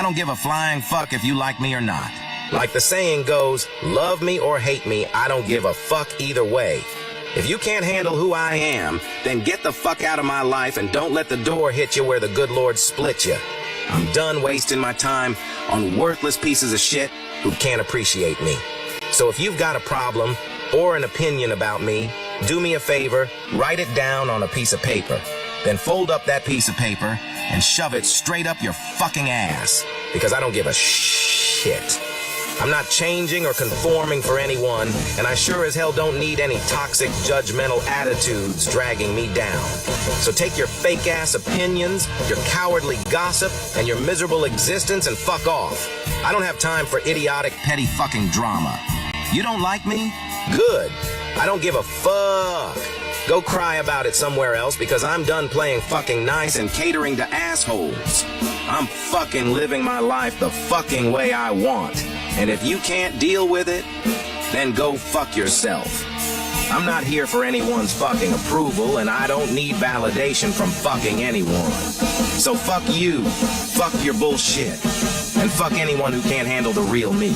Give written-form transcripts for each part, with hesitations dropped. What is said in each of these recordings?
I don't give a flying fuck if you like me or not. Like the saying goes, love me or hate me, I don't give a fuck either way. If you can't handle who I am, then get the fuck out of my life and don't let the door hit you where the good Lord split you. I'm done wasting my time on worthless pieces of shit who can't appreciate me. So if you've got a problem or an opinion about me, do me a favor, write it down on a piece of paper. Then fold up that piece of paper and shove it straight up your fucking ass. Because I don't give a shit. I'm not changing or conforming for anyone, and I sure as hell don't need any toxic, judgmental attitudes dragging me down. So take your fake-ass opinions, your cowardly gossip, and your miserable existence and fuck off. I don't have time for idiotic, petty fucking drama. You don't like me? Good. I don't give a fuck. Go cry about it somewhere else because I'm done playing fucking nice and catering to assholes. I'm fucking living my life the fucking way I want. And if you can't deal with it, then go fuck yourself. I'm not here for anyone's fucking approval, and I don't need validation from fucking anyone. So fuck you, fuck your bullshit, and fuck anyone who can't handle the real me.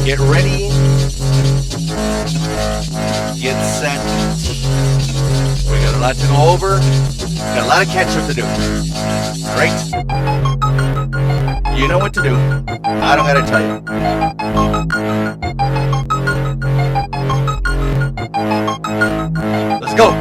Get ready. Get set. We got a lot to go over. Got a lot of catch up to do. Right? You know what to do. I don't gotta tell you. Let's go.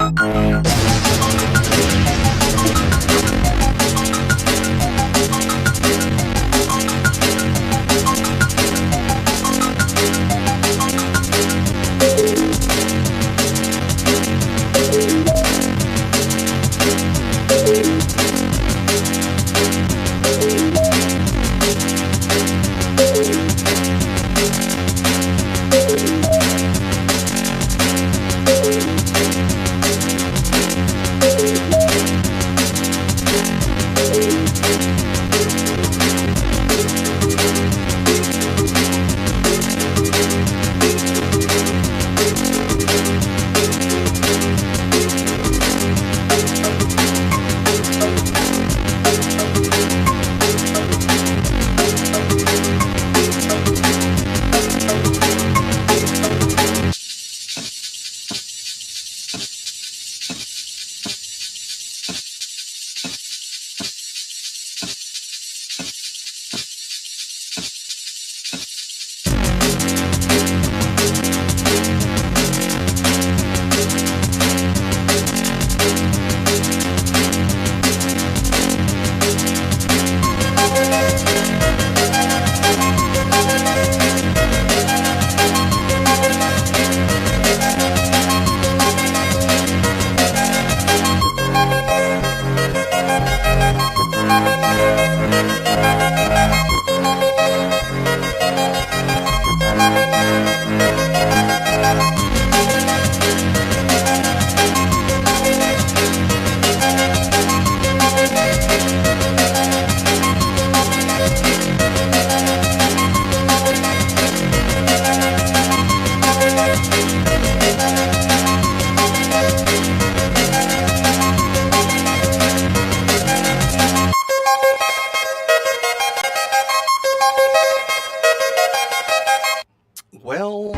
Well.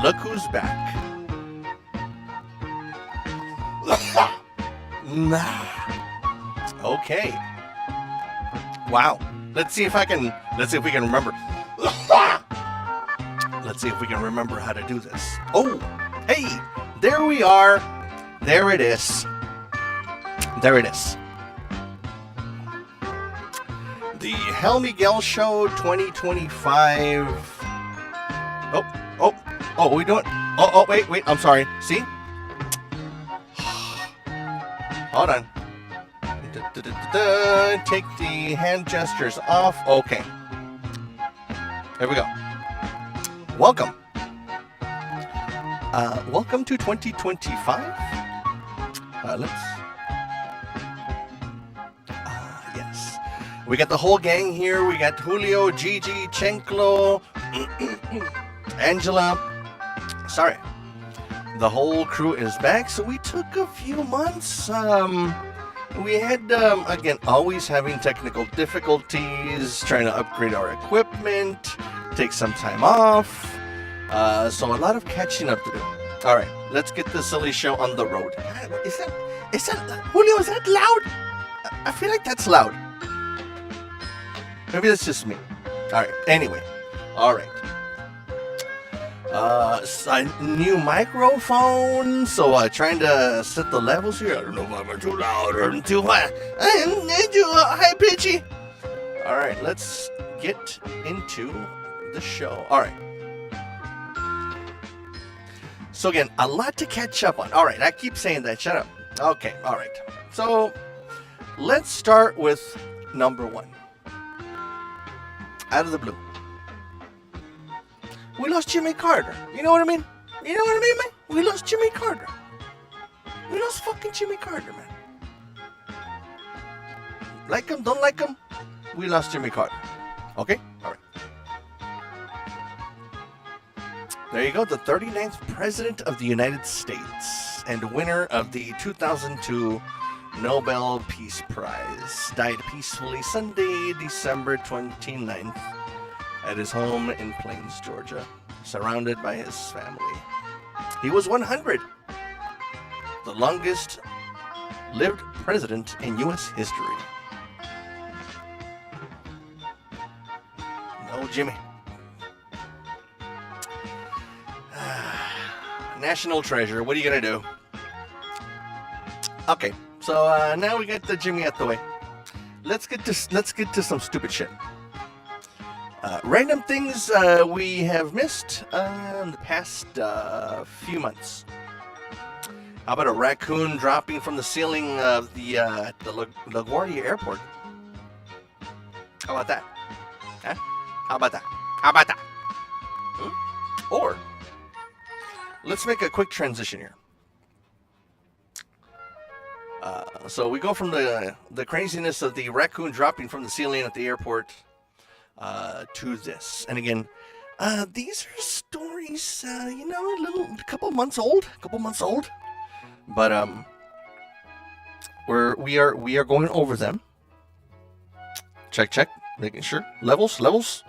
Look who's back. Okay. Wow. Let's see if we can remember. Let's see if we can remember how to do this. Oh, hey, there we are. There it is. There it is. The HellMiguel Show 2025. Oh, we doing? Oh, wait, I'm sorry. See? Hold on. Take the hand gestures off. Okay. There we go. Welcome. Welcome to 2025. Yes. We got the whole gang here. We got Julio, Gigi, Chenklo, Angela. Sorry. The whole crew is back. So we took a few months. We had, again, always having technical difficulties, trying to upgrade our equipment, take some time off. So a lot of catching up to do. All right, let's get this silly show on the road. Is that, Julio, is that loud? I feel like that's loud. Maybe that's just me. All right, anyway. All right. A new microphone, so trying to set the levels here. I don't know if I'm too loud or too high. I'm too high pitchy. All right, let's get into the show. All right. So again, a lot to catch up on. All right, I keep saying that. Shut up. Okay, all right. So let's start with number one. Out of the blue. We lost Jimmy Carter. You know what I mean? You know what I mean, man? We lost Jimmy Carter. We lost fucking Jimmy Carter, man. Like him, don't like him, we lost Jimmy Carter. Okay? All right. There you go. The 39th President of the United States and winner of the 2002 Nobel Peace Prize died peacefully Sunday, December 29th. At his home in Plains, Georgia, surrounded by his family. He was 100, the longest lived president in U.S. history. No, Jimmy. National treasure. What are you gonna do? Okay, so now we got the Jimmy out the way. Let's get to some stupid shit. Random things we have missed in the past few months. How about a raccoon dropping from the ceiling of the LaGuardia Airport? How about that? Huh? How about that? How about that? Or let's make a quick transition here. So we go from the craziness of the raccoon dropping from the ceiling at the airport to this. And again, these are stories, a couple months old. But we are going over them. Check, making sure. Levels.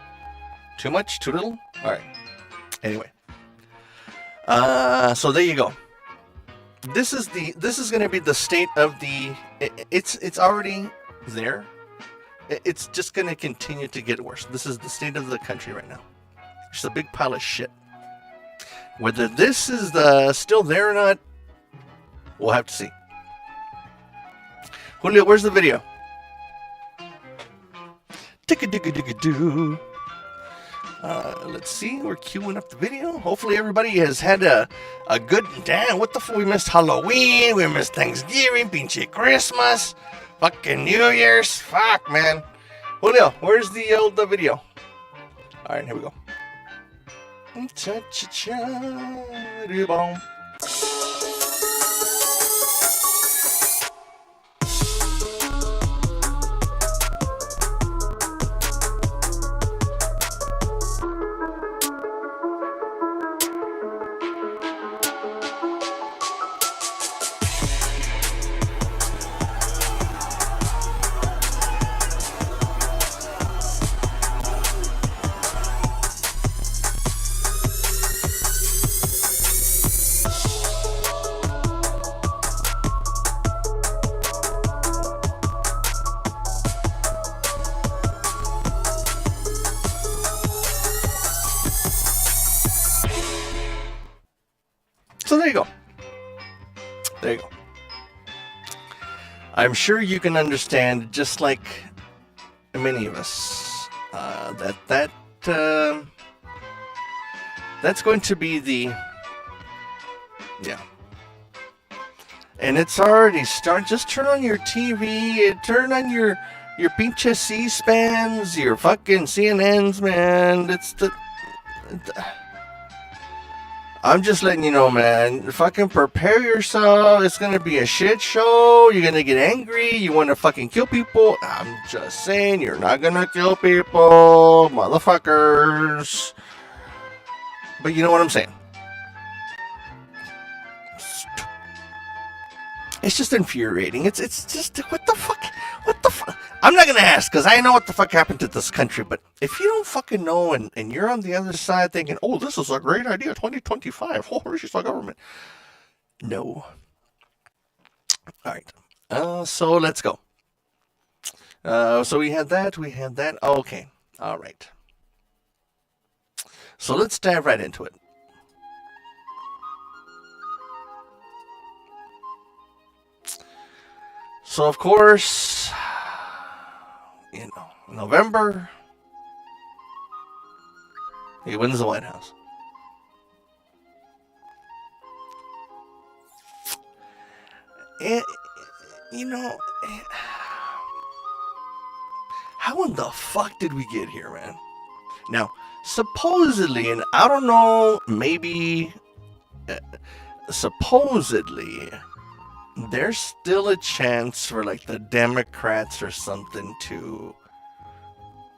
Too much, too little. All right. Anyway, so there you go. This is going to be the state of the. It's already there. It's just going to continue to get worse. This is the state of the country right now. It's a big pile of shit. Whether this is still there or not, we'll have to see. Julio, where's the video? Tick-a-dick-a-dick-a-doo. Let's see. We're queuing up the video. Hopefully everybody has had a good... Damn, what the fuck? We missed Halloween. We missed Thanksgiving. Pinche Christmas. Fucking New Year's. Fuck, man. Julio, where's the video? All right, here we go. Cha-cha-cha-doo-bom. So there you go. There you go. I'm sure you can understand, just like many of us, that's going to be the, yeah. And it's already started. Just turn on your TV, turn on your pinche C-SPANs, your fucking CNNs, man. I'm just letting you know, man. Fucking prepare yourself. It's gonna be a shit show. You're gonna get angry. You want to fucking kill people. I'm just saying, you're not gonna kill people, motherfuckers. But you know what I'm saying? It's just infuriating. It's just, what the fuck? What the fuck? I'm not gonna ask, because I know what the fuck happened to this country, but if you don't fucking know, and you're on the other side thinking, oh, this is a great idea, 2025, oh, where's the government? No. Alright. So let's go. So we had that. Okay. Alright. So let's dive right into it. So, of course, you know, November, he wins the White House. And, you know, how in the fuck did we get here, man? Now, supposedly, and I don't know, maybe, supposedly, there's still a chance for, like, the Democrats or something to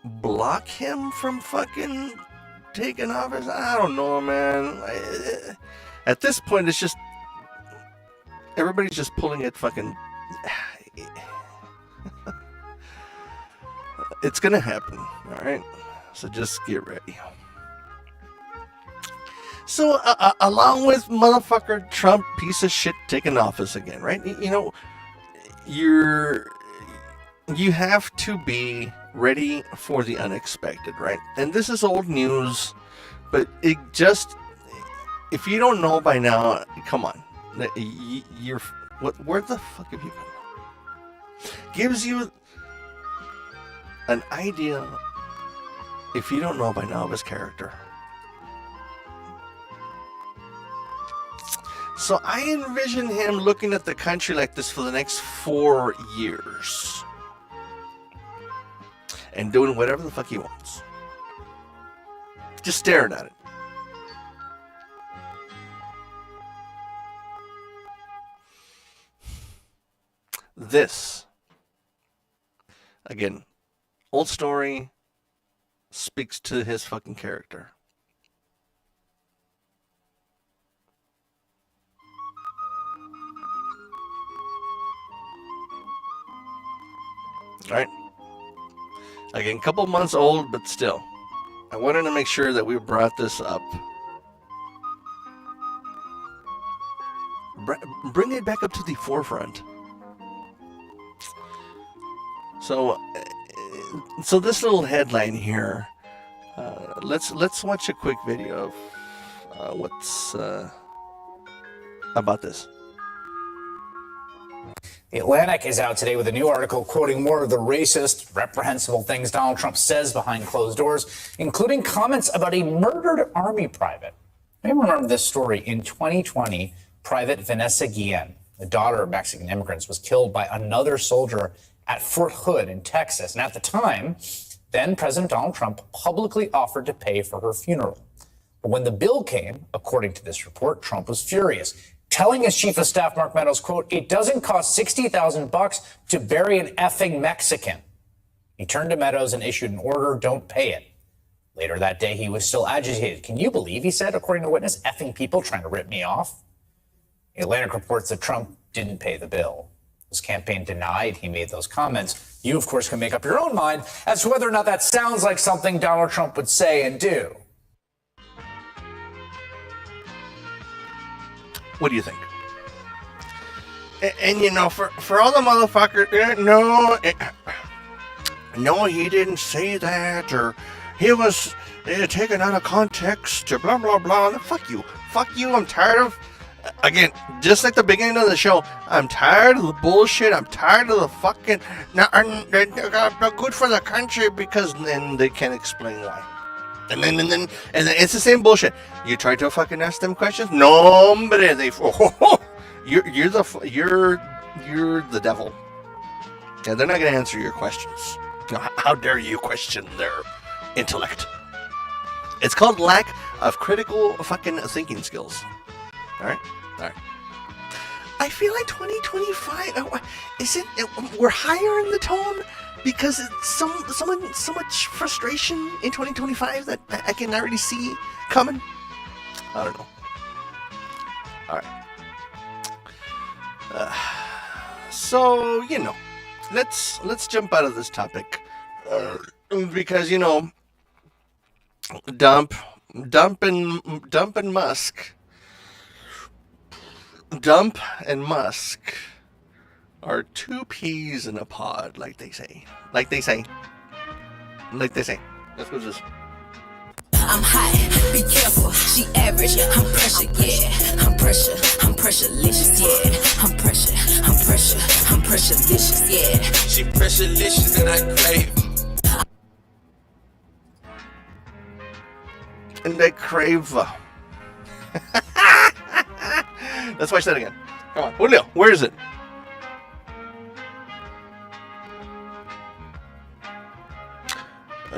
block him from fucking taking office. I don't know, man. At this point, it's just, everybody's just pulling it fucking. It's gonna happen, alright? So just get ready. So, along with motherfucker Trump, piece of shit, taking office again, right? You know, you have to be ready for the unexpected, right? And this is old news, but it just, if you don't know by now, come on, where the fuck have you been? Gives you an idea, if you don't know by now, of his character. So I envision him looking at the country like this for the next 4 years. And doing whatever the fuck he wants. Just staring at it. This, again, old story, speaks to his fucking character. All right. Again, a couple months old, but still. I wanted to make sure that we brought this up. Bring it back up to the forefront. So this little headline here. Let's watch a quick video of what's about this. The Atlantic is out today with a new article quoting more of the racist, reprehensible things Donald Trump says behind closed doors, including comments about a murdered Army private. You may remember this story. In 2020, Private Vanessa Guillen, the daughter of Mexican immigrants, was killed by another soldier at Fort Hood in Texas. And at the time, Then President Donald Trump publicly offered to pay for her funeral. But when the bill came, according to this report, Trump was furious, telling his chief of staff, Mark Meadows, quote, "It doesn't cost $60,000 to bury an effing Mexican." He turned to Meadows and issued an order, "Don't pay it." Later that day, he was still agitated. "Can you believe," he said, according to a witness, "effing people trying to rip me off?" The Atlantic reports that Trump didn't pay the bill. His campaign denied he made those comments. You, of course, can make up your own mind as to whether or not that sounds like something Donald Trump would say and do. What do you think? And you know, for all the motherfuckers, no, he didn't say that, or he was taken out of context, or blah, blah, blah. Fuck you. I'm tired of, again, just like the beginning of the show, I'm tired of the bullshit. I'm tired of the fucking, not good for the country, because then they can't explain why. And then it's the same bullshit. You try to fucking ask them questions. No, hombre, you're the devil. Yeah, they're not gonna answer your questions. How dare you question their intellect? It's called lack of critical fucking thinking skills. All right. I feel like 2025 we're higher in the tone because it's so much frustration in 2025 that I can already see coming. I don't know. All right. So let's jump out of this topic because Dump and Musk. Dump and Musk are two peas in a pod, like they say. Let's go to this. I'm hot, be careful, she average, I'm pressure, yeah. I'm pressurelicious, yeah. I'm pressurelicious, yeah. She pressurelicious and I crave. And I crave. Let's watch that again. Come on, Julio, where is it?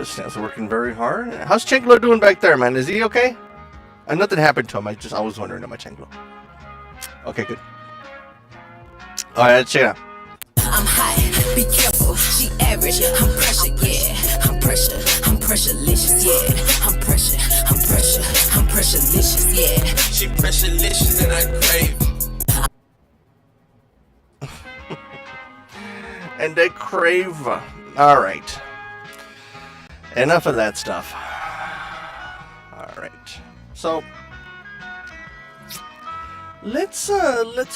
Stan's working very hard. How's Chanclo doing back there, man? Is he okay? Nothing happened to him. I was wondering about Chanclo. Okay, good. All right, let's check it out. I'm hot, be careful, she average, I'm pressure, yeah. I'm pressurelicious, yeah. I'm pressurelicious, yeah. She pressurelicious and I crave. And I crave. All right. Enough of that stuff. All right. So let's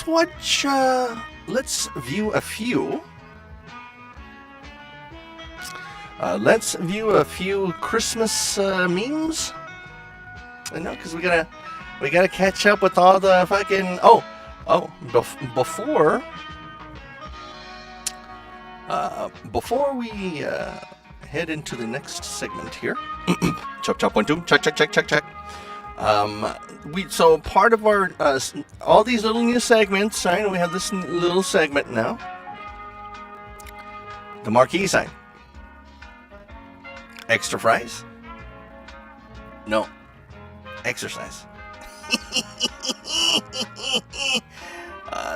watch. Let's view a few. Let's view a few Christmas memes. I know, because we gotta catch up with all the fucking. Before we head into the next segment here. Chop chop 1 2 check. So part of our all these little new segments, right? We have this little segment now. The marquee sign. Extra fries? No. Exercise.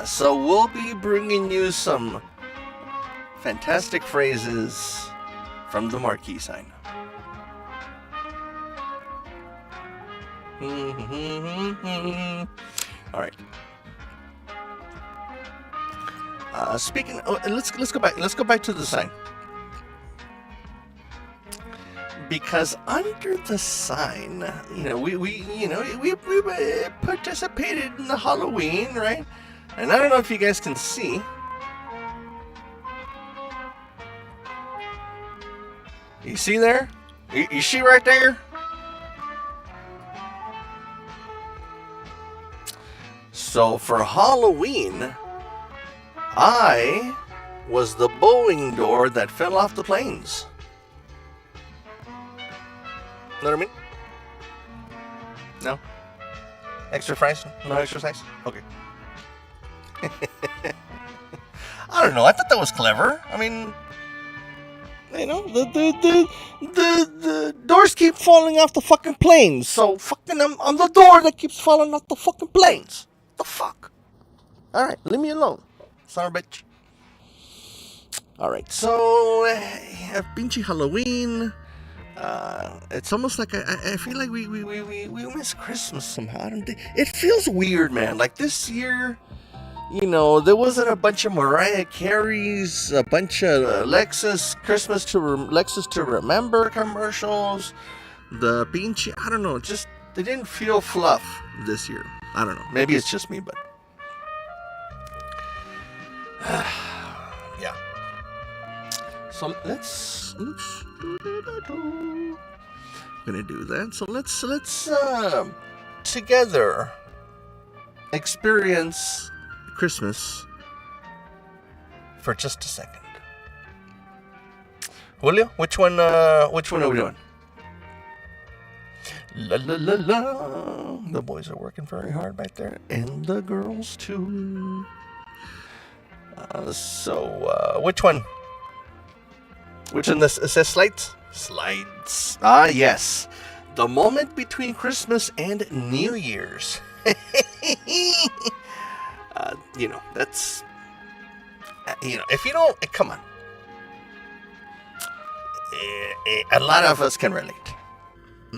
So we'll be bringing you some fantastic phrases from the marquee sign. All right. Speaking. Let's go back. Let's go back to the sign. Because under the sign, we participated in the Halloween, right? And I don't know if you guys can see. You see there? You see right there? So for Halloween, I was the Boeing door that fell off the planes. Know what I mean? No? Extra fries? No exercise? Okay. I don't know. I thought that was clever. I mean, You know, the doors keep falling off the fucking planes. So fucking I'm the door that keeps falling off the fucking planes. The fuck? All right, leave me alone, son of a bitch. All right, so pinche Halloween. It's almost like I feel like we miss Christmas somehow. I don't think it feels weird, man. Like this year, you know, there wasn't a bunch of Mariah Carey's, a bunch of Lexus to Remember commercials. The pinche, I don't know, just they didn't feel fluff this year. I don't know. Maybe it's just me, but yeah. So let's gonna do that. So let's together experience Christmas for just a second. Julio, which one are we doing? La la la la. The boys are working very hard back there, and the girls too. So which one? Which one? This says slides. Slides. Ah, yes. The moment between Christmas and New Year's. You know, that's, you know, if you don't, come on. A lot of us can relate.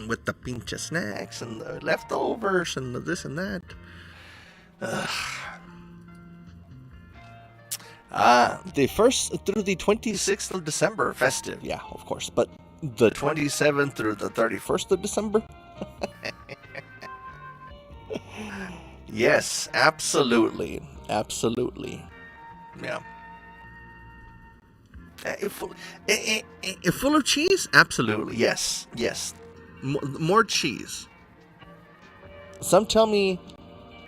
With the pinche snacks and the leftovers and the this and that. The 1st through the 26th of December, festive. Yeah, of course. But the 27th through the 31st of December? Yes, absolutely. Absolutely. Yeah. Full of cheese? Absolutely. Yes. Yes. More cheese. Some tell me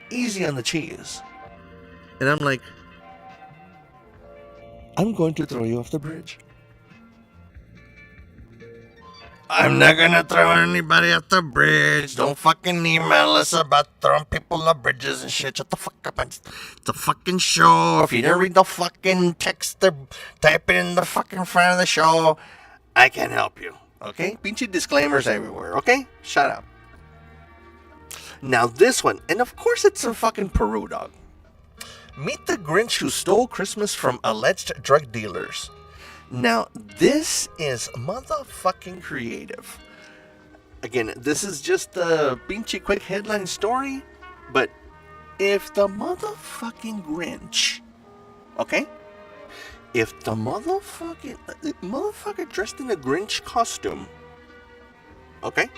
easy on the cheese. And I'm like, I'm going to throw you off the bridge. I'm not gonna throw anybody off the bridge. Don't fucking email us about throwing people off bridges and shit. Shut the fuck up. It's a fucking show. If you didn't read the fucking text, type it in the fucking front of the show. I can't help you. Okay? Pinchy disclaimers everywhere. Okay? Shut up. Now this one, and of course it's a fucking Peru, dog. Meet the Grinch who stole Christmas from alleged drug dealers. Now, this is motherfucking creative. Again, this is just a pinchy quick headline story, but if the motherfucking Grinch, okay? If the motherfucker dressed in a Grinch costume, okay,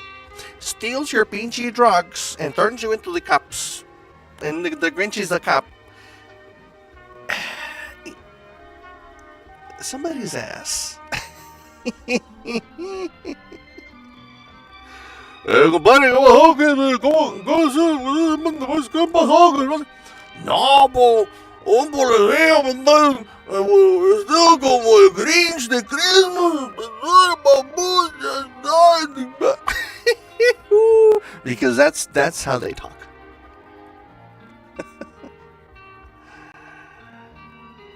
steals your pinchy drugs and turns you into the cops, and the Grinch is the cop, somebody's ass. Compadre, ¿qué pasó? No, po, un policía me está vestido como el Grinch de Christmas. Because that's how they talk.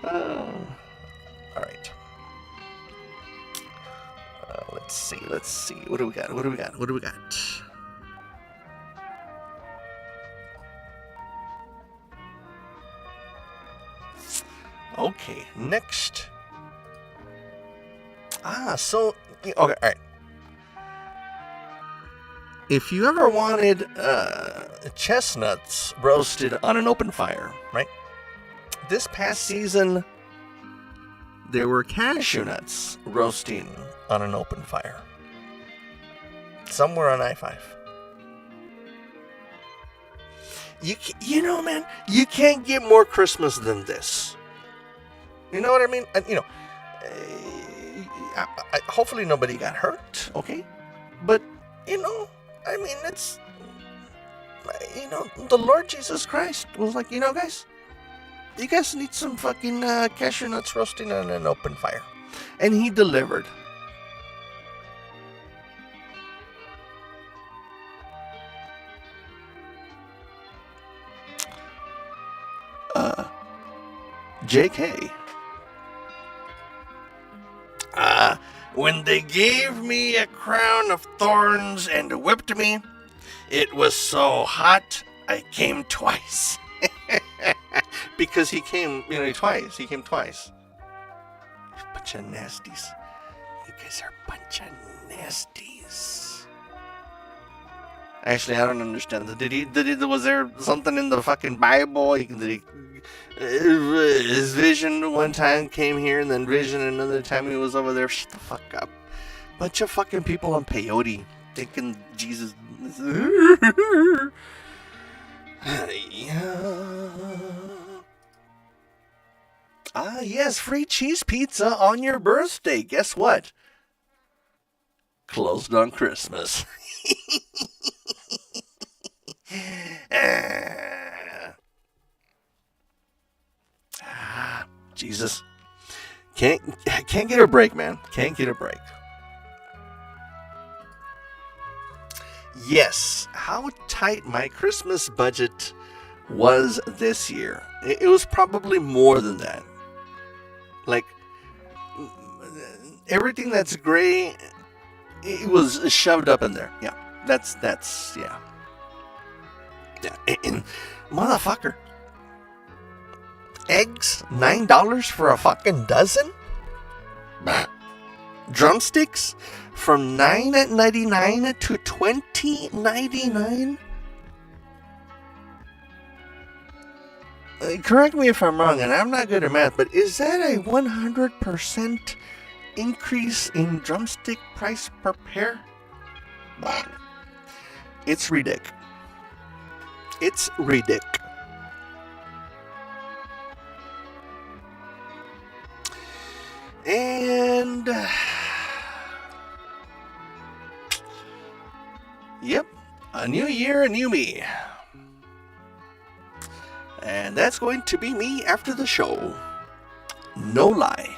All right. Let's see. What do we got? Okay, next. So, okay, all right. If you ever wanted chestnuts roasted on an open fire, right? This past season, there were cashew nuts roasting on an open fire. Somewhere on I-5. You know, man, you can't get more Christmas than this. You know what I mean? You know, hopefully nobody got hurt, okay? But, you know, I mean, it's, you know, the Lord Jesus Christ was like, you know, guys, you guys need some fucking cashew nuts roasting on an open fire. And he delivered. JK. When they gave me a crown of thorns and whipped me, it was so hot I came twice. Because he came, twice. He came twice. Bunch of nasties. You guys are a bunch of nasties. Actually, I don't understand. Was there something in the fucking Bible? His vision one time came here, and then vision another time he was over there. Shut the fuck up. Bunch of fucking people on peyote thinking Jesus. Yes, free cheese pizza on your birthday. Guess what? Closed on Christmas. Jesus. Can't get a break, man. Can't get a break. Yes, how tight my Christmas budget was this year. It was probably more than that. Like, everything that's gray, it was shoved up in there. Yeah, that's yeah. Yeah, and motherfucker. Eggs, $9 for a fucking dozen? Drumsticks from $9.99 to $20.99? Correct me if I'm wrong, and I'm not good at math, but is that a 100% increase in drumstick price per pair? It's ridiculous. It's ridiculous. And yep, a new year, a new me. And that's going to be me after the show. No lie.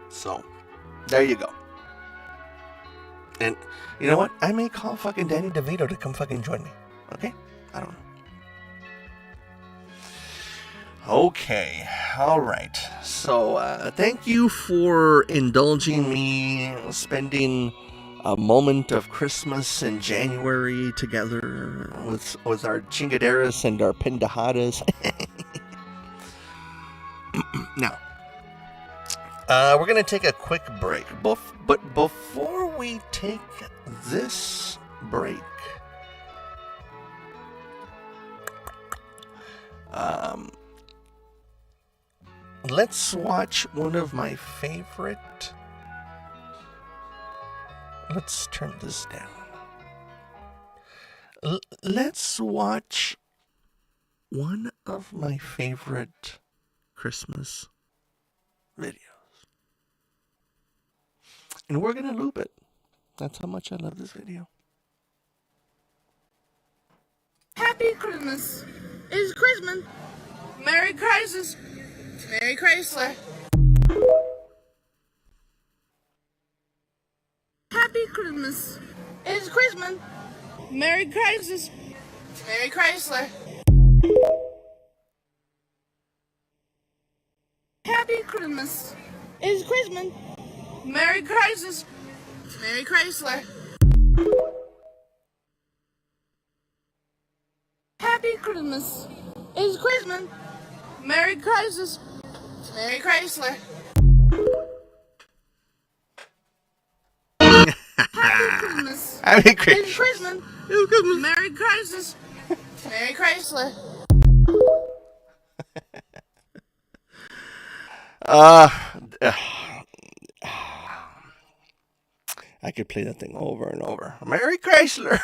So, there you go. And you know what? I may call fucking Danny DeVito to come fucking join me. Okay? I don't know. Okay, all right. So, thank you for indulging me spending a moment of Christmas in January together with our chingaderas and our pendejadas. Now, we're going to take a quick break. But before we take this break, let's watch one of my favorite. Let's turn this down. Let's watch one of my favorite Christmas videos. And we're going to loop it. That's how much I love this video. Happy Christmas. It's Christmas. Merry Christmas. Merry Chrysler. Happy Christmas. It's Christmas. Merry Christmas. Merry Chrysler. Happy Christmas. It's Christmas. Merry Christmas. Merry Chrysler. Happy Christmas. It's Christmas. Merry Christmas. Merry Chrysler. Happy Christmas. Happy Christmas. It's Christmas. Merry Christmas. Merry Chrysler. I could play that thing over and over. Merry Chrysler.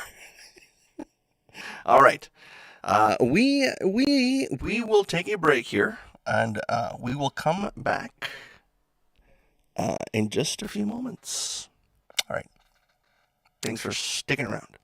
All right. We will take a break here, and we will come back in just a few moments. All right. Thanks for sticking around.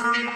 Okay.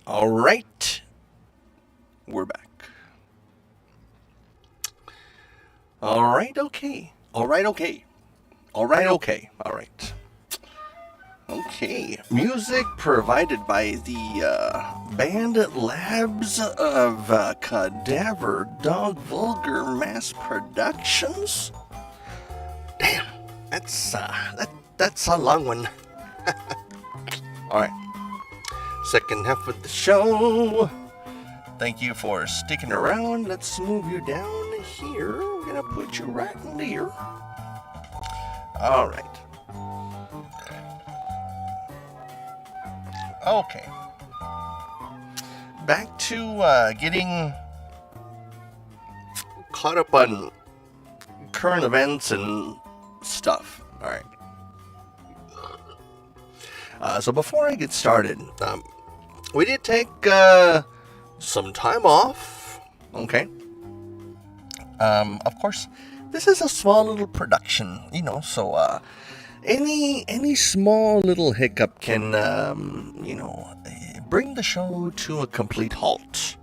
All right. We're back. All right, okay. All right, okay. All right, okay. All right. Okay. Music provided by the band Labs of Cadaver Dog Vulgar Mass Productions. Damn, that's a long one. All right. Second half of the show. Thank you for sticking around. Let's move you down here. We're gonna put you right in here. All right. Okay. Back to getting caught up on current events and stuff. All right. So before I get started, we did take some time off. Okay. Of course, this is a small little production, so any small little hiccup can, bring the show to a complete halt.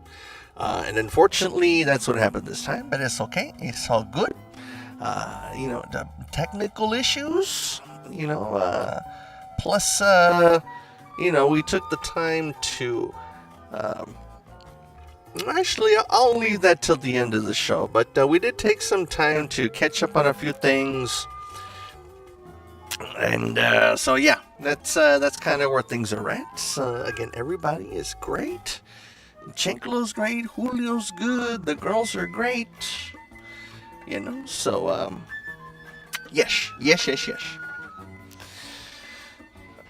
And unfortunately, that's what happened this time, but it's okay. It's all good. the technical issues, plus, we took the time to, actually, I'll leave that till the end of the show, but we did take some time to catch up on a few things, and so yeah, that's kind of where things are at. Again, everybody is great. Chenklo's great, Julio's good, the girls are great, so, yes.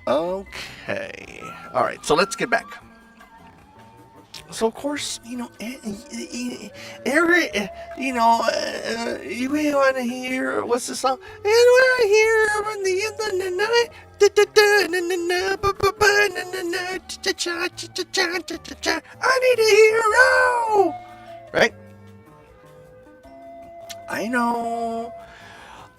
Okay, alright, so let's get back. So, of course, you want to hear, what's the song? And when I hear on the end of the night, I need a hero! Right? I know.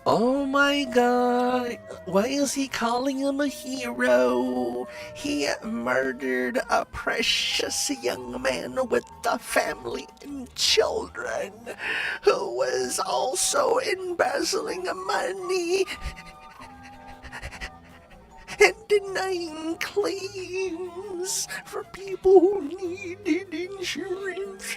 Oh my God, why is he calling him a hero? He murdered a precious young man with a family and children who was also embezzling money and denying claims for people who needed insurance.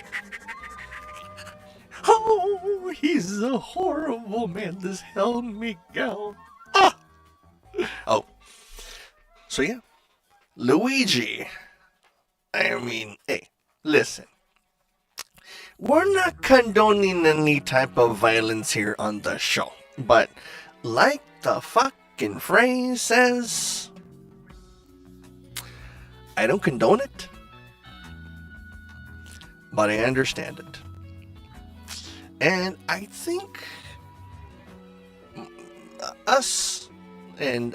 Oh, he's a horrible man, this HellMiguel. Ah! Oh. So yeah. Luigi. I mean, hey, listen. We're not condoning any type of violence here on the show. But, like the fucking phrase says, I don't condone it, but I understand it. And I think us and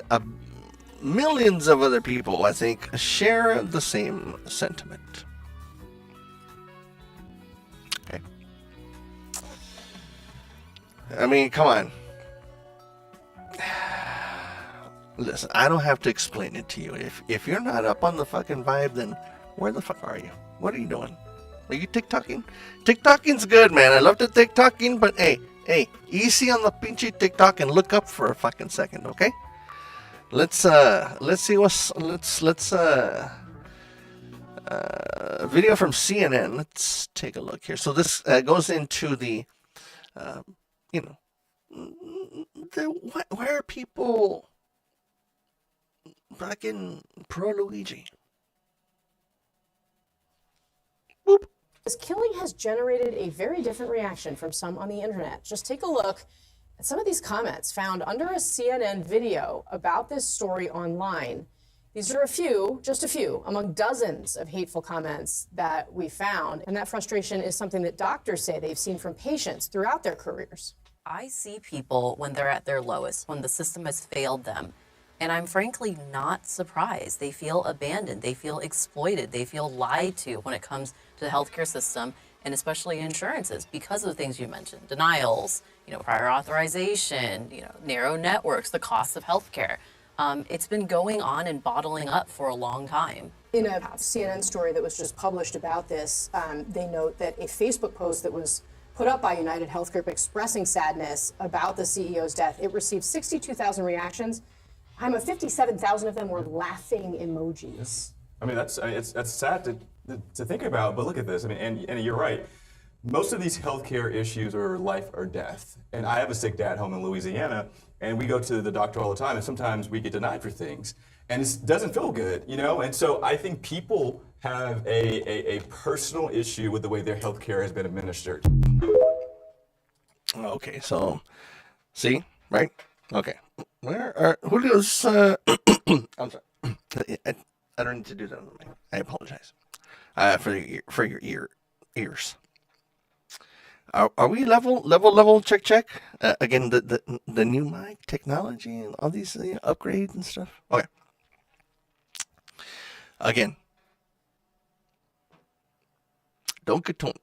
millions of other people, I think, share the same sentiment. Okay. I mean, come on. Listen, I don't have to explain it to you. If you're not up on the fucking vibe, then where the fuck are you? What are you doing? Are you TikToking? TikToking's good, man. I love the TikToking, but hey, easy on the pinchy TikTok and look up for a fucking second, okay? Let's see what's video from CNN. Let's take a look here. So this goes into the, why are people fucking pro Luigi? Boop. This killing has generated a very different reaction from some on the internet. Just take a look at some of these comments found under a CNN video about this story online. These are just a few, among dozens of hateful comments that we found. And that frustration is something that doctors say they've seen from patients throughout their careers. I see people when they're at their lowest, when the system has failed them. And I'm frankly not surprised. They feel abandoned. They feel exploited. They feel lied to when it comes to the healthcare system, and especially insurances, because of the things you mentioned: denials, prior authorization, narrow networks, the cost of healthcare. It's been going on and bottling up for a long time. In a CNN story that was just published about this, they note that a Facebook post that was put up by United Health Group expressing sadness about the CEO's death, it received 62,000 reactions. 57,000 of them were laughing emojis. I mean, that's sad to think about, but look at this. I mean, and you're right. Most of these healthcare issues are life or death. And I have a sick dad home in Louisiana, and we go to the doctor all the time, and sometimes we get denied for things, and it doesn't feel good, And so I think people have a personal issue with the way their healthcare has been administered. Okay, so see, right? Okay. Where are Julio's? I'm sorry. I don't need to do that. I apologize. For your ears. Are we level? Check. Again, the new mic technology and all these upgrades and stuff. Okay. Again. Don't get to.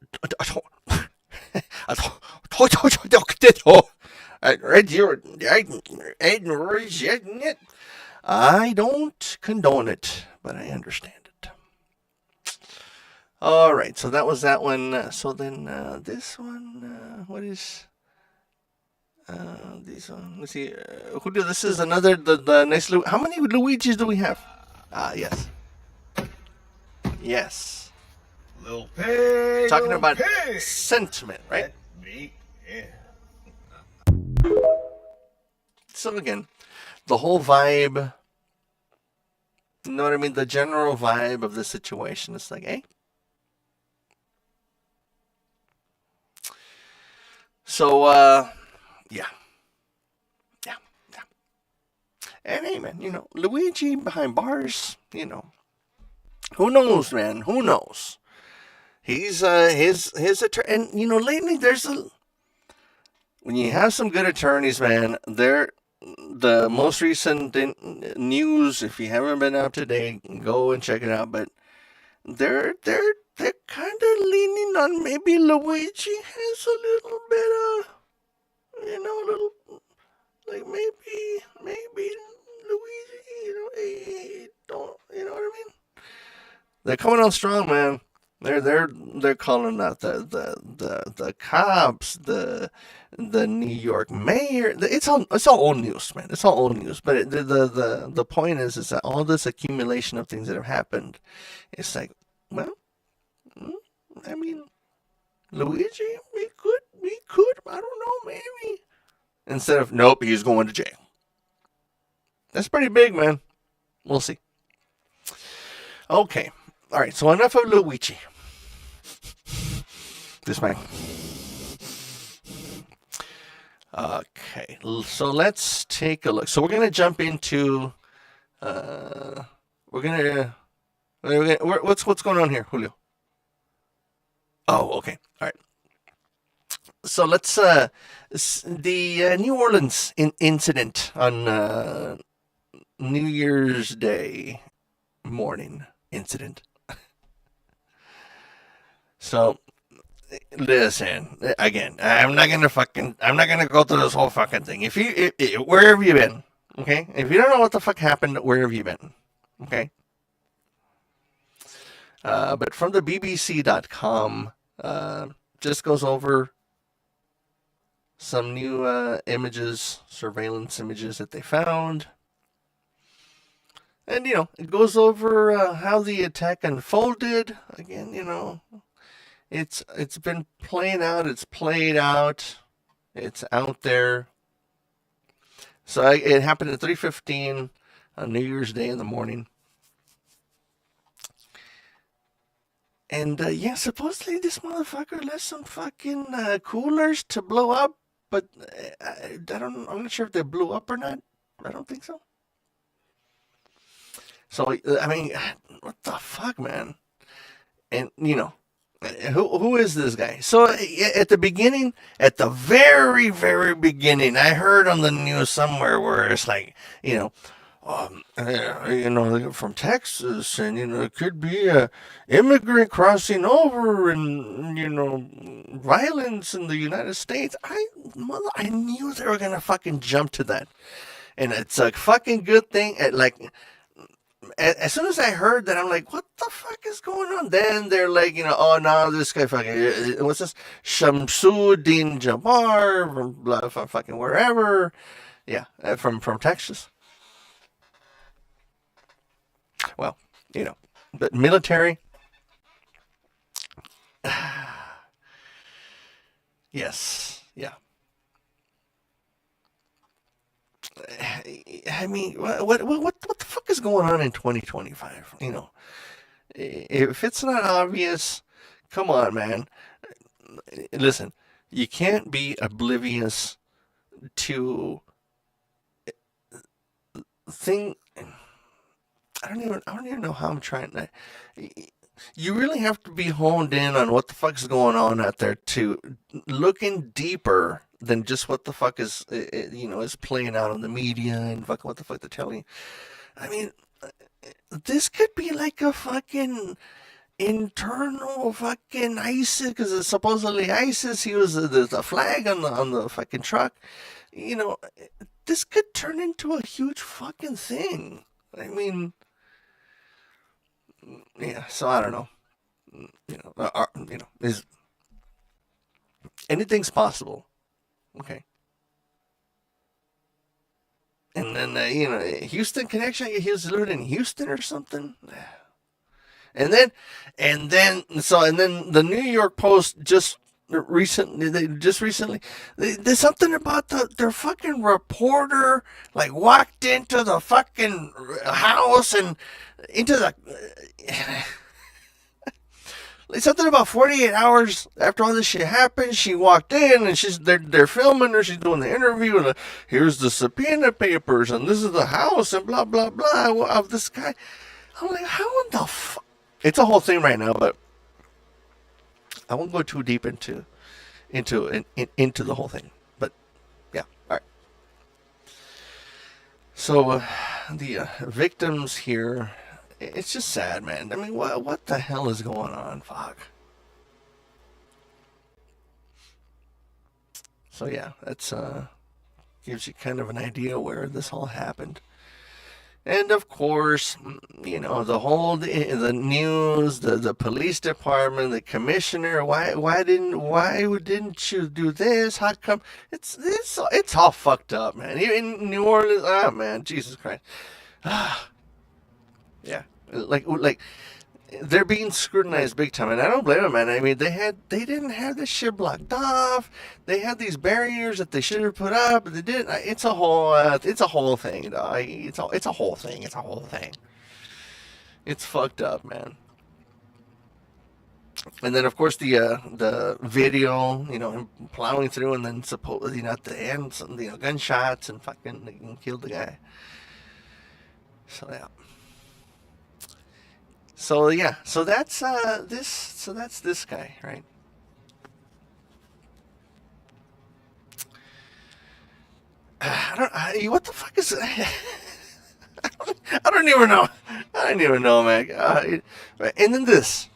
I don't condone it, but I understand it. All right, so that was that one. So then this one, what is? Let's see. Julio, this is another the nice. How many Luigi's do we have? Yes. Yes. Little pig. Talking little about pig. sentiment, right? Let me in. So again, the whole vibe. You know what I mean? The general vibe of the situation is like, hey. So, yeah. And hey, man, Luigi behind bars, who knows, man? Who knows? He's his attorney, and lately when you have some good attorneys, man, the most recent news, if you haven't been up to date, go and check it out. But they're kind of leaning on maybe Luigi has a little bit of, a little, like maybe Luigi, don't, you know what I mean? They're coming on strong, man. They're calling out the cops, the New York mayor. It's all old news, man. It's all old news. But the point is that all this accumulation of things that have happened, it's like, well, I mean, Luigi, we could, I don't know, maybe. Instead of, nope, he's going to jail. That's pretty big, man. We'll see. Okay. All right, so enough of Luigi. This man. Okay, so let's take a look. So we're gonna jump into. What's going on here, Julio? Oh, okay. All right. So let's the New Orleans incident on New Year's Day morning incident. So, listen, again, I'm not gonna go through this whole fucking thing. Where have you been? Okay? If you don't know what the fuck happened, where have you been? Okay? But from the BBC.com, just goes over some new surveillance images that they found. And, it goes over how the attack unfolded. Again, it's been playing out. It's played out. It's out there. So it happened at 3:15 on New Year's Day in the morning. And, supposedly this motherfucker left some fucking coolers to blow up. But I'm not sure if they blew up or not. I don't think so. So, I mean, what the fuck, man? And, who is this guy? So, at the beginning, at the very, very beginning, I heard on the news somewhere where it's like, from Texas, and, it could be a immigrant crossing over and, violence in the United States. I knew they were going to fucking jump to that. And it's a fucking good thing. As soon as I heard that, I'm like, what the fuck is going on? Then they're like, oh, no, this guy fucking, what's this? Shamsuddin Jabbar from fucking wherever. Yeah, from Texas. Well, but military. Yes, yeah. I mean, what the fuck is going on in 2025? If it's not obvious, come on, man. Listen, you can't be oblivious to thing. I don't even know how I'm trying to. You really have to be honed in on what the fuck is going on out there to looking deeper than just what the fuck is playing out on the media and fuck what the fuck they're telling you. I mean, this could be like a fucking internal fucking ISIS, because it's supposedly ISIS. He was the flag on the fucking truck. This could turn into a huge fucking thing. I mean, yeah. So I don't know. Is anything's possible? Okay. And then, Houston connection. He was living in Houston or something. And then the New York Post there's something about their fucking reporter like walked into the fucking house and into the something about 48 hours after all this shit happened. She walked in and they're filming her. She's doing the interview and here's the subpoena papers and this is the house and blah blah blah of this guy. I'm like, how in the fuck? It's a whole thing right now, but I won't go too deep into the whole thing. But yeah, all right. So the victims here, it's just sad, man. I mean, what the hell is going on? Fuck. So yeah, that's gives you kind of an idea where this all happened. And of course, the news, the police department, the commissioner. Why didn't you do this? How come? It's all fucked up, man. In New Orleans, man, Jesus Christ. Yeah, like they're being scrutinized big time, and I don't blame them, man. I mean, they didn't have this shit blocked off. They had these barriers that they should have put up, but they didn't. It's a whole thing, dog. It's a whole thing. It's a whole thing. It's fucked up, man. And then, of course, the video, him plowing through, and then supposedly at the end, some gunshots and fucking killed the guy. So yeah. So yeah, so that's this guy, right? What the fuck is I don't even know. I don't even know, man. And then this.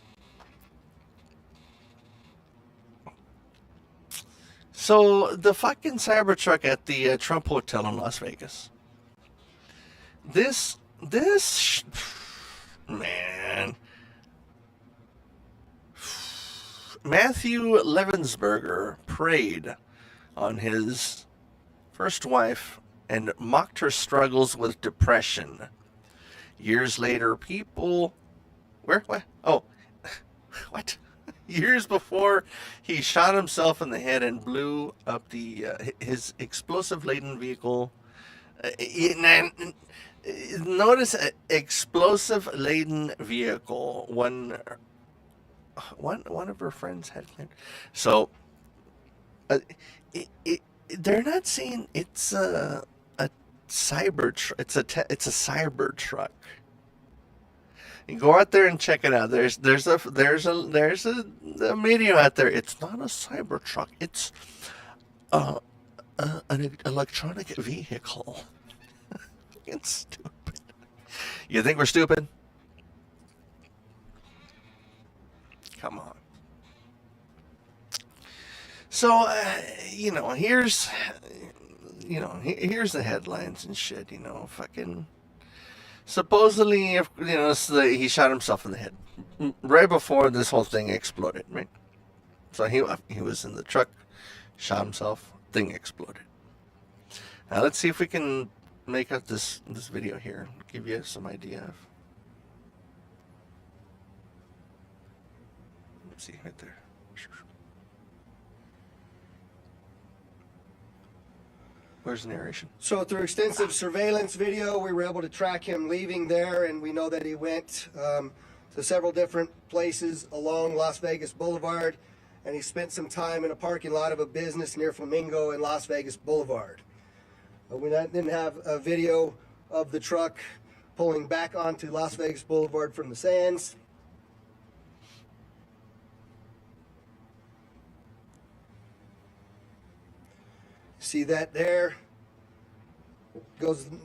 So the fucking Cybertruck at the Trump Hotel in Las Vegas. Man, Matthew Levensberger preyed on his first wife and mocked her struggles with depression. Years later, what? Years before, he shot himself in the head and blew up his explosive-laden vehicle. Notice explosive-laden vehicle. One of her friends had claimed. So they're not saying it's a cyber. It's a cyber truck. You go out there and check it out. There's a video out there. It's not a cyber truck. It's an electronic vehicle. It's stupid. You think we're stupid? Come on. So, here's the headlines and shit. Fucking. Supposedly, he shot himself in the head right before this whole thing exploded, right? So he was in the truck, shot himself, thing exploded. Now let's see if we can make out this video here, give you some idea of. Let's see right there. Where's the narration? So through extensive surveillance video, we were able to track him leaving there, and we know that he went to several different places along Las Vegas Boulevard, and he spent some time in a parking lot of a business near Flamingo and Las Vegas Boulevard. We then have a video of the truck pulling back onto Las Vegas Boulevard from the sands. See that there?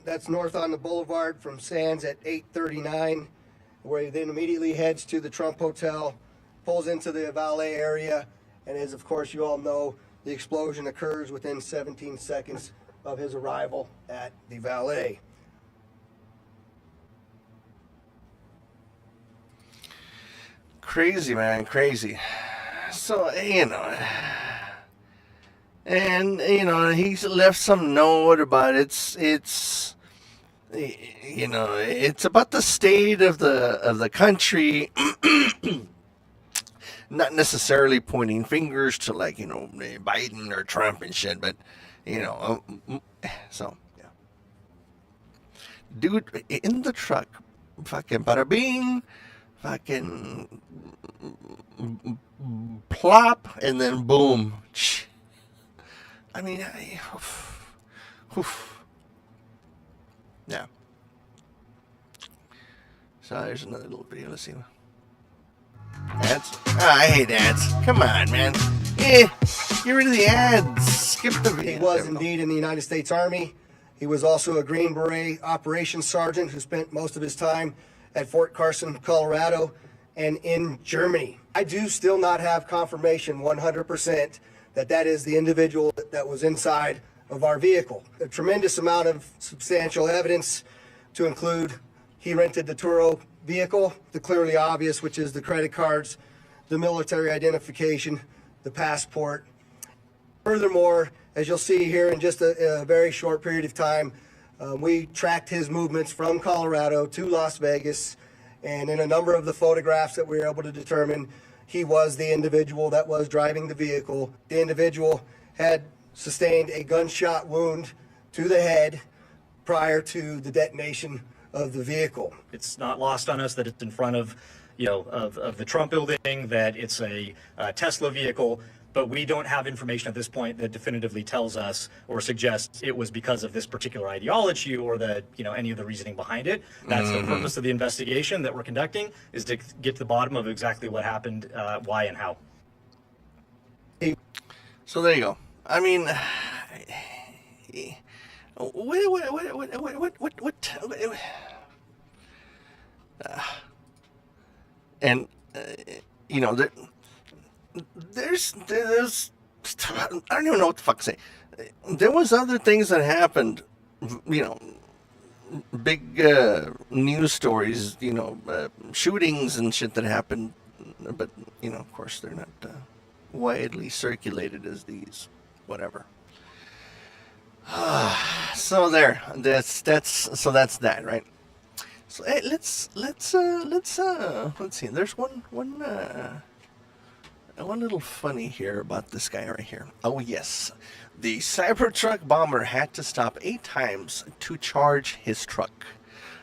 That's north on the boulevard from Sands at 8:39, where he then immediately heads to the Trump Hotel, pulls into the valet area, and as of course you all know, the explosion occurs within 17 seconds of his arrival at the valet. Crazy, man, crazy. So, And he's left some note about it's about the state of the country. Not necessarily pointing fingers to Biden or Trump and shit, but so yeah. Dude in the truck, fucking bada bing, fucking plop, and then boom. I mean, yeah. So there's another little video. Let's see. Ads? I hate ads. Come on, man. Get rid of the ads. Skip the video. He was indeed in the United States Army. He was also a Green Beret operations sergeant who spent most of his time at Fort Carson, Colorado, and in Germany. I do still not have confirmation 100% that is the individual that was inside of our vehicle. A tremendous amount of substantial evidence to include he rented the Turo vehicle, the clearly obvious, which is the credit cards, the military identification, the passport. Furthermore, as you'll see here in just a very short period of time, we tracked his movements from Colorado to Las Vegas, and in a number of the photographs that we were able to determine, he was the individual that was driving the vehicle. The individual had sustained a gunshot wound to the head prior to the detonation of the vehicle. It's not lost on us that it's in front of, of the Trump building, that it's a Tesla vehicle, but we don't have information at this point that definitively tells us or suggests it was because of this particular ideology or that, any of the reasoning behind it. That's the purpose of the investigation that we're conducting, is to get to the bottom of exactly what happened, why and how. So there you go. I mean, there's I don't even know what the fuck to say. There was other things that happened, big news stories, shootings and shit that happened, but of course they're not widely circulated as these, whatever. So there, that's that, right? So hey, let's see. There's one little funny here about this guy right here. Oh yes, the Cybertruck bomber had to stop 8 times to charge his truck.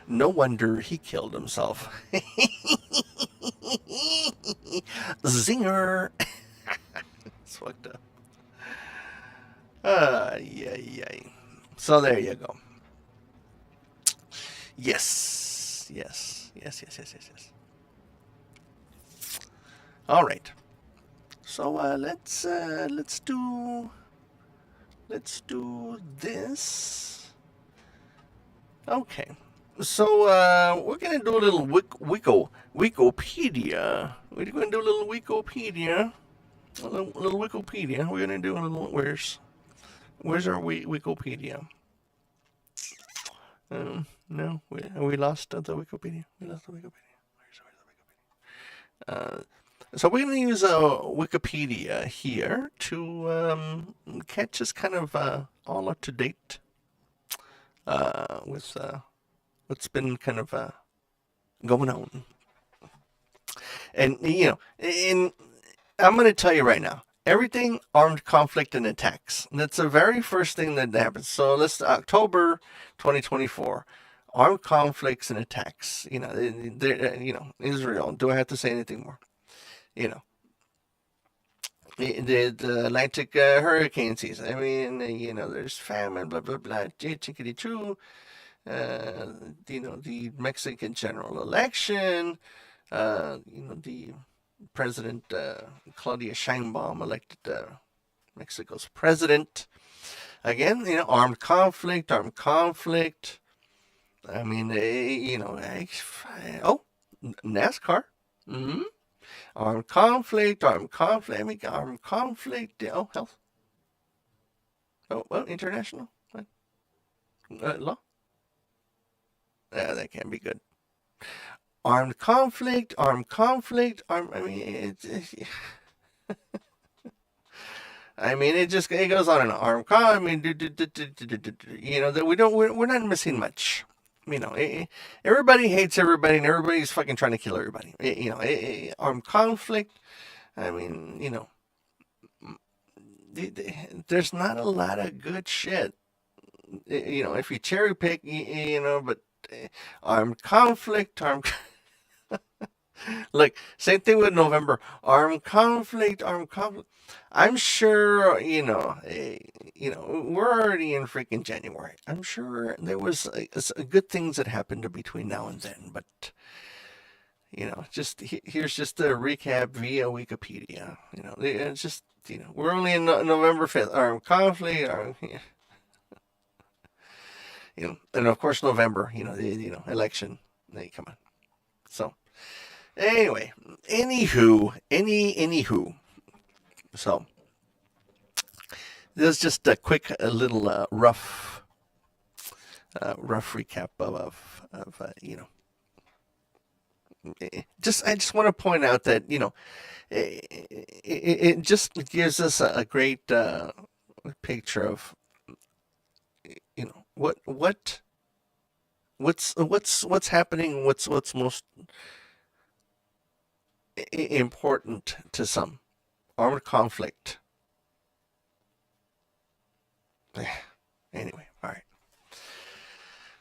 No wonder he killed himself. Zinger. It's fucked up. Yeah. So there you go. Yes. All right. So let's do this. Okay. So we're gonna do a little Wikipedia. We're gonna do a little Wikipedia. A little Wikipedia. We're gonna do a little. Where's our Wikipedia? No, we lost the Wikipedia. Where's the Wikipedia? So we're going to use Wikipedia here to catch us kind of all up to date with what's been kind of going on. And, I'm going to tell you right now, everything armed conflict and attacks. That's the very first thing that happens. So let's October 2024, armed conflicts and attacks. Israel. Do I have to say anything more? The Atlantic hurricane season. I mean, there's famine, blah blah blah. Chickadee choo. The Mexican general election. The President Claudia Sheinbaum elected Mexico's president. Again, armed conflict. I mean, NASCAR. Mm-hmm. Armed conflict. I mean, armed conflict. Oh, health. Oh, well, international law. That can't be good. Armed conflict. I mean, I mean, it goes on and on. Armed con. I mean, you know, that we're not missing much. You know, everybody hates everybody, and everybody's fucking trying to kill everybody. You know, armed conflict. I mean, you know, there's not a lot of good shit. You know, if you cherry pick, you know, but armed conflict, Look, same thing with November. Armed conflict. I'm sure, you know, we're already in freaking January. I'm sure there was good things that happened between now and then, but you know, here's just a recap via Wikipedia. You know, it's just, you know, we're only in November 5th. Armed conflict. You know, and of course November. You know, election. Hey, come on. So. Anyway, anywho, so there's just a quick, little rough recap of you know. I just want to point out that, you know, it just gives us a great picture of, you know, what's happening, what's most important to some. Armed conflict. Anyway, all right.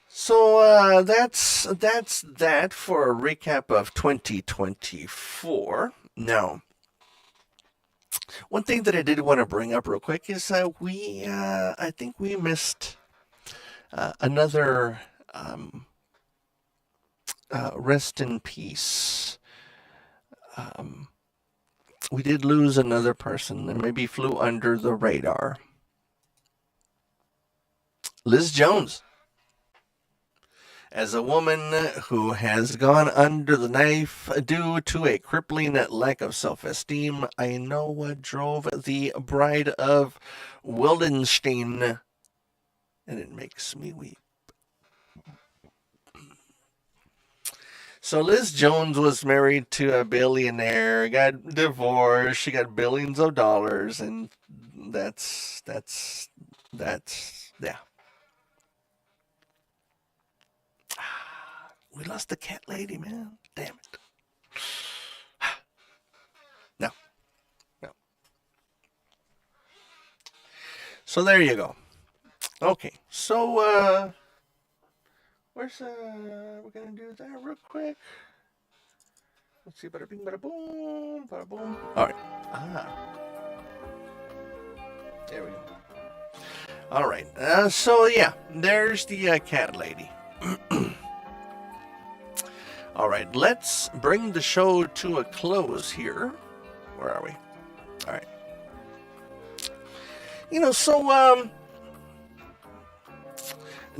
So that's that for a recap of 2024. Now, one thing that I did want to bring up real quick is I think we missed another rest in peace. We did lose another person that maybe flew under the radar. Liz Jones. As a woman who has gone under the knife due to a crippling lack of self-esteem, I know what drove the bride of Wildenstein, and it makes me weep. So Liz Jones was married to a billionaire, got divorced, she got billions of dollars, and that's yeah. We lost the cat lady, man. Damn it. No. So there you go. Okay, so we're gonna do that real quick. Let's see, bada bing, bada boom, bada boom. All right. There we go. All right. So yeah, there's the cat lady. All right, let's bring the show to a close here. Where are we? All right. You know, so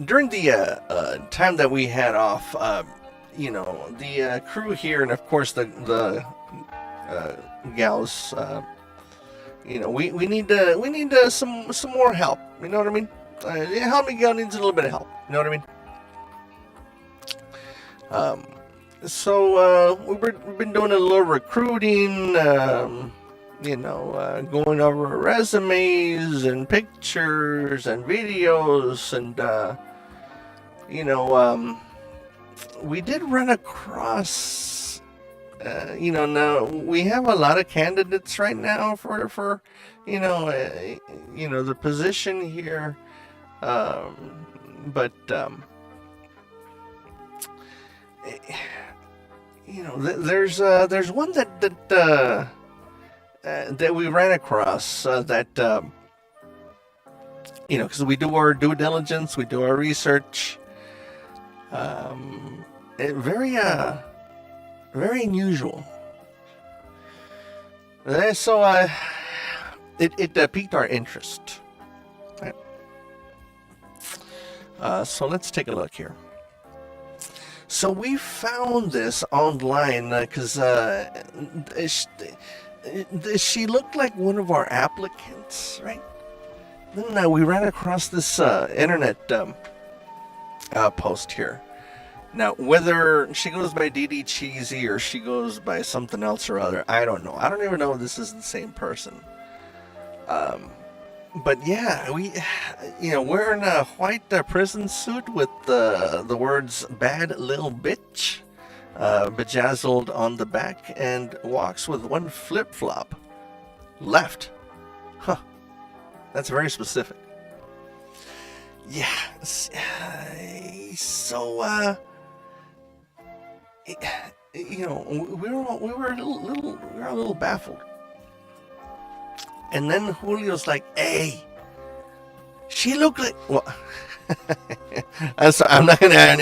during the time that we had off, you know, the crew here, and of course the gals, you know, we need some more help. You know what I mean? HellMiguel needs a little bit of help. You know what I mean? So we've been doing a little recruiting. You know, going over resumes and pictures and videos, and you know, we did run across, you know, now we have a lot of candidates right now for you know, the position here, but you know, there's one that we ran across that you know, because we do our due diligence, we do our research. Very unusual. So it piqued our interest. Right. So let's take a look here. So we found this online because she looked like one of our applicants, right? Then we ran across this internet post here. Now, whether she goes by DD Cheesy or she goes by something else or other, I don't know. I don't even know if this is the same person. But yeah, wearing a white prison suit with the words "bad little bitch" bejazzled on the back, and walks with one flip-flop left. Huh. That's very specific. Yeah. So, we were a little baffled. And then Julio's like, "Hey, she looked like..." Well, I'm sorry, I'm not gonna.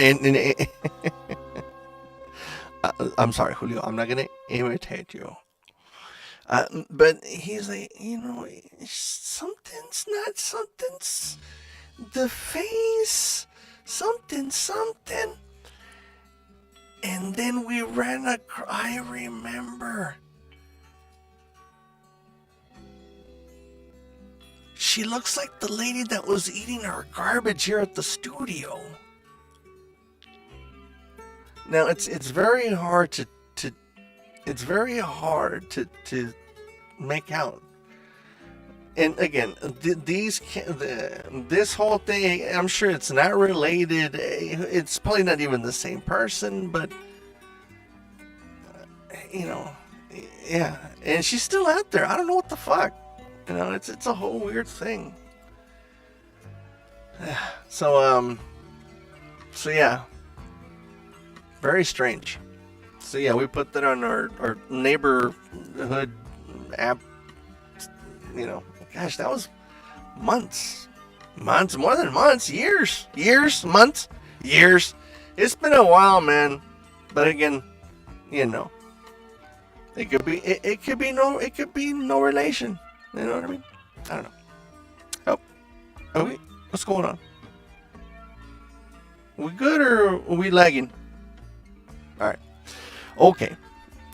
I'm sorry, Julio. I'm not gonna imitate you. But he's like, something's the face, something. And then we ran across. I remember. She looks like the lady that was eating our garbage here at the studio. Now it's very hard to make out. And again, this whole thing, I'm sure it's not related. It's probably not even the same person, but yeah. And she's still out there. I don't know what the fuck. It's a whole weird thing. So yeah. Very strange. So yeah, we put that on our neighborhood app. Gosh, that was months, more than months, years, months, years. It's been a while, man. But again, it could be no relation. You know what I mean? I don't know. Oh, what's going on? We good or are we lagging? All right. Okay.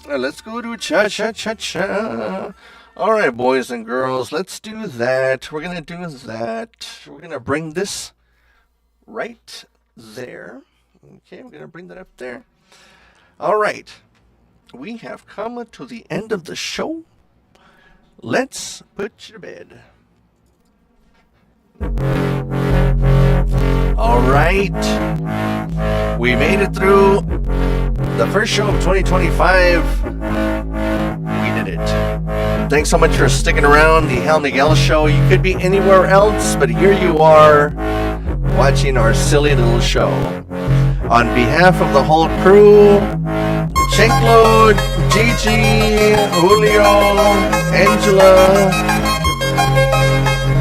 Let's go to cha-cha-cha-cha. All right, boys and girls, let's do that. We're going to do that. We're going to bring this right there. Okay, we're going to bring that up there. All right. We have come to the end of the show. Let's put you to bed. All right. We made it through the first show of 2025. We did it. Thanks so much for sticking around. The HellMiguel Show. You could be anywhere else, but here you are watching our silly little show. On behalf of the whole crew, Chenklo, Gigi, Julio, Angela,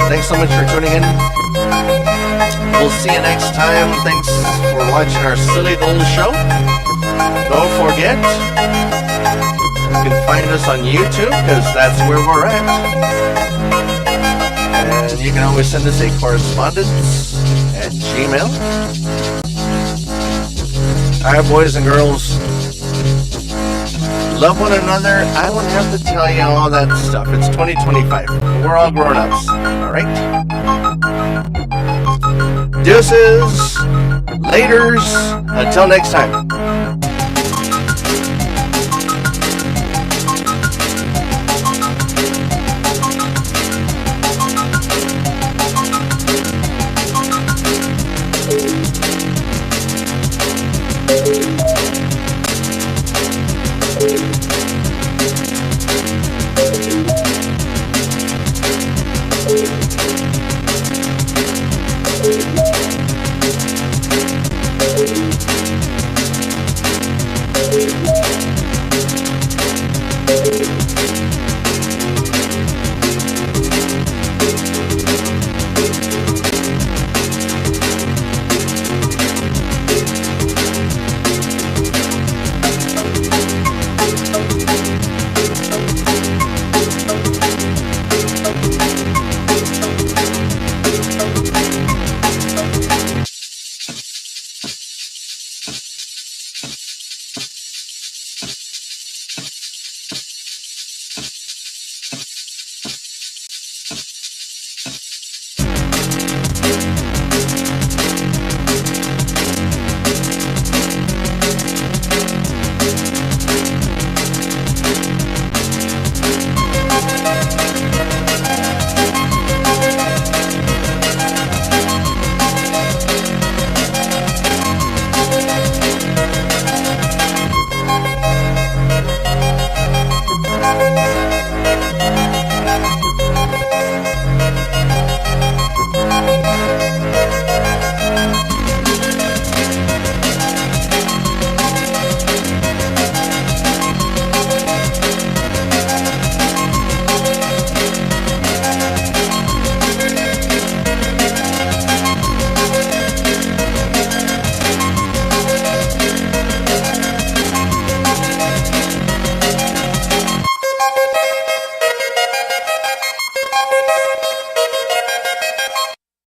thanks so much for tuning in. We'll see you next time. Thanks for watching our silly little show. Don't forget, you can find us on YouTube, because that's where we're at. And you can always send us a correspondence at Gmail. Alright, boys and girls. Love one another. I don't have to tell you all that stuff. It's 2025. We're all grown-ups. Alright? Deuces. Laters. Until next time. Thank you.